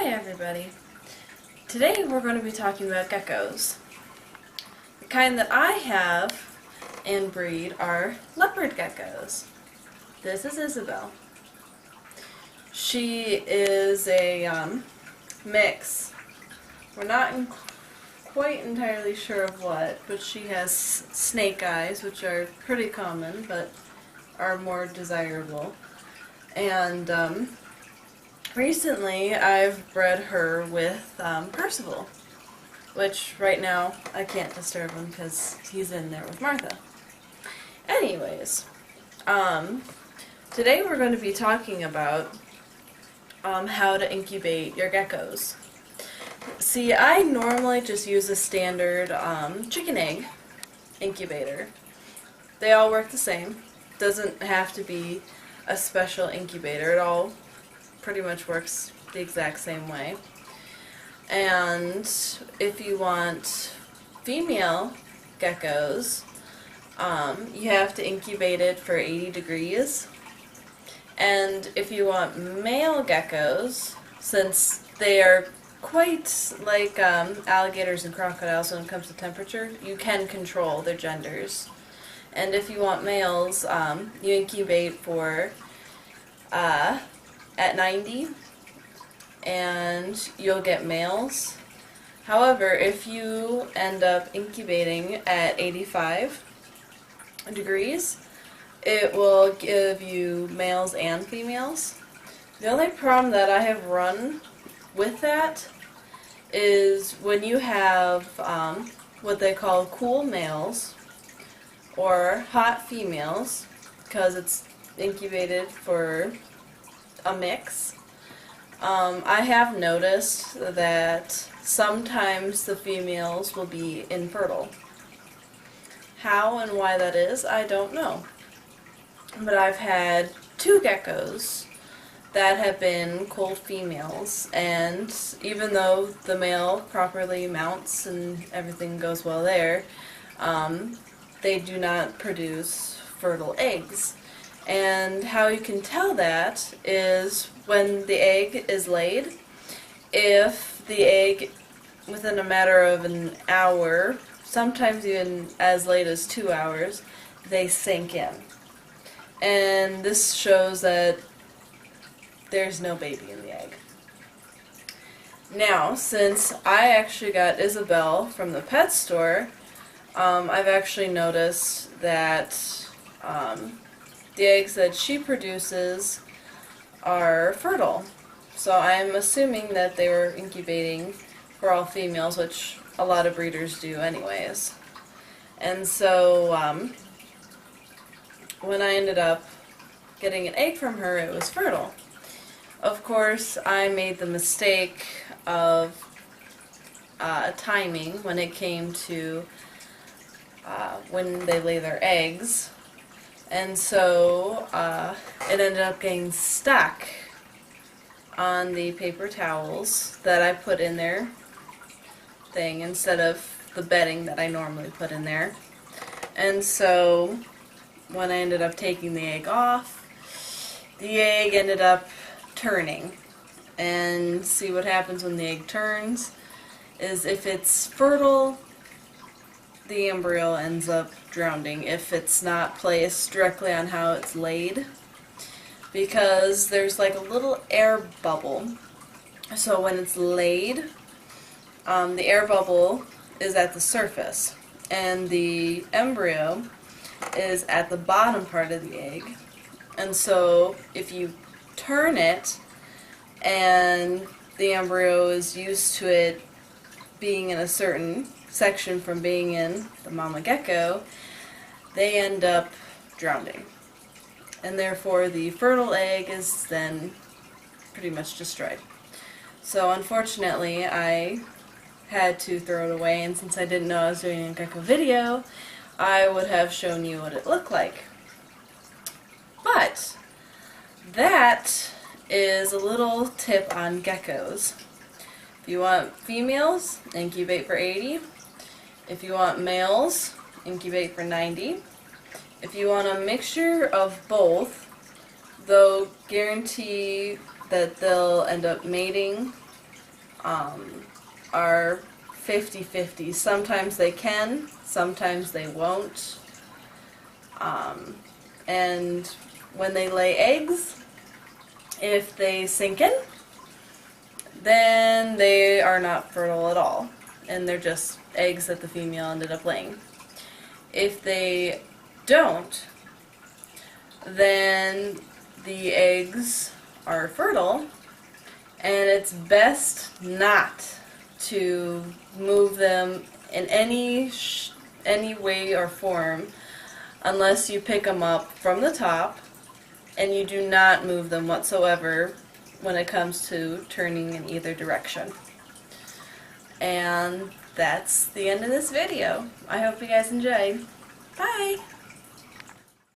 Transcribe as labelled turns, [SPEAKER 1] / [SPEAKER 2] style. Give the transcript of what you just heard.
[SPEAKER 1] Hi everybody. Today we're going to be talking about geckos. The kind that I have and breed are leopard geckos. This is Isabel. She is a mix. We're not quite entirely sure of what, but she has snake eyes, which are pretty common but are more desirable. And recently I've bred her with Percival, which right now I can't disturb him because he's in there with Martha. Anyways, today we're going to be talking about how to incubate your geckos. See, I normally just use a standard chicken egg incubator. They all work the same. Doesn't have to be a special incubator. It all pretty much works the exact same way. And if you want female geckos, you have to incubate it for 80 degrees. And if you want male geckos, since they are quite like alligators and crocodiles when it comes to temperature, you can control their genders. And if you want males, you incubate for at 90 and you'll get males. However, if you end up incubating at 85 degrees, it will give you males and females. The only problem that I have run with that is when you have what they call cool males or hot females, because it's incubated for a mix. I have noticed that sometimes the females will be infertile. How and why that is, I don't know. But I've had 2 geckos that have been cold females, and even though the male properly mounts and everything goes well there, they do not produce fertile eggs. And how you can tell that is when the egg is laid. If the egg, within a matter of an hour, sometimes even as late as 2 hours, they sink in. And this shows that there's no baby in the egg. Now, since I actually got Isabel from the pet store, I've actually noticed that the eggs that she produces are fertile. So I'm assuming that they were incubating for all females, which a lot of breeders do anyways. And so when I ended up getting an egg from her, it was fertile. Of course, I made the mistake of timing when it came to when they lay their eggs. And so it ended up getting stuck on the paper towels that I put in their thing instead of the bedding that I normally put in there. And so when I ended up taking the egg off, the egg ended up turning. And see, what happens when the egg turns is if it's fertile, the embryo ends up drowning if it's not placed directly on how it's laid, because there's like a little air bubble. So when it's laid, the air bubble is at the surface and the embryo is at the bottom part of the egg. And so if you turn it and the embryo is used to it being in a certain section from being in the mama gecko, they end up drowning. And therefore the fertile egg is then pretty much destroyed. So unfortunately I had to throw it away, and since I didn't know I was doing a gecko video, I would have shown you what it looked like. But that is a little tip on geckos. If you want females, incubate for 80. If you want males, incubate for 90. If you want a mixture of both, they'll guarantee that they'll end up mating are 50-50. Sometimes they can, sometimes they won't. And when they lay eggs, if they sink in, then they are not fertile at all, and they're just eggs that the female ended up laying. If they don't, then the eggs are fertile, and it's best not to move them in any way or form unless you pick them up from the top, and you do not move them whatsoever when it comes to turning in either direction. And that's the end of this video. I hope you guys enjoyed. Bye!